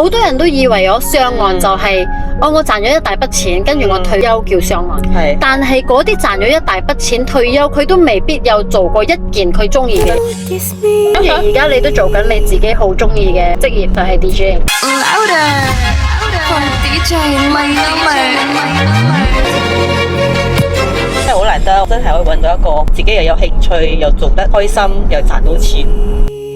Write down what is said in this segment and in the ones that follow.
好多人都以為我上岸就係、我賺咗一大筆錢，跟住我退休叫上岸。係但係嗰啲賺咗一大筆錢退休，佢都未必有做過一件佢中意嘅。跟住而家你都做緊你自己好中意嘅職業，就係 DJ。真係好難得，真係可以揾到一個自己又有興趣，又做得開心，又賺到錢。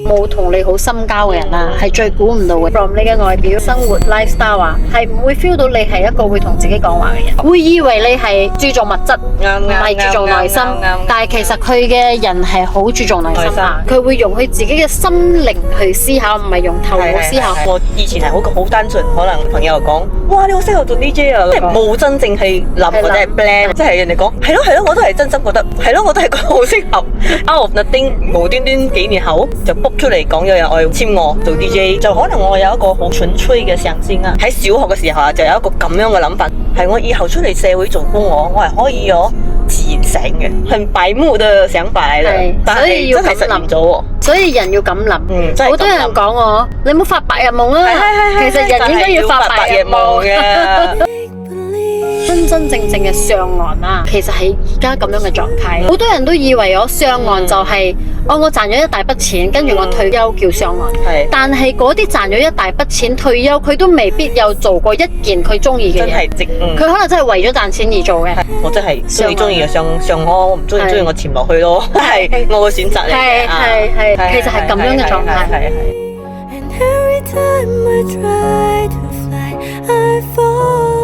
冇同你好深交嘅人啦，係最估唔到嘅。From 你嘅外表、生活、lifestyle 啊，係唔會 feel 到你係一個會同自己講話嘅人，會以為你係注重物質，唔係注重內心。但係其實佢嘅人係好注重內心啊，佢會用佢自己嘅心靈去思考，唔係用頭腦思考。我以前係好單純，可能朋友講，哇，你好適合做 DJ 啊，即係冇真正去諗或者係 plan，即係人哋講係咯，我都係真心覺得係咯，我都係覺得好適合。Out of nothing，無端端幾年後就 book 出嚟講有人愛簽我做 DJ， 就可能我有一個好純粹嘅想先啊。喺小學嘅時候啊，就有一個咁樣嘅諗法，係我以後出嚟社會做工，我係可以自然醒嘅，很白目嘅想法嚟嘅，但係真係實現咗喎。所以人要咁諗，好多人講我，你唔好發白日夢啊！其實人應該要發白日夢嘅。真真正正嘅上岸啊，其實係而家咁樣嘅狀態。好多人都以為我上岸就係、我賺咗一大筆錢，跟住我退休叫上岸。但係嗰啲賺咗一大筆錢退休，佢都未必有做過一件佢中意嘅嘢。真係佢可能真係為咗賺錢而做嘅。我真係中意嘅上岸，我唔中意我潛落去咯，係我嘅選擇嚟嘅。係，其實係咁樣嘅狀態。And every time I try to fly, I fall.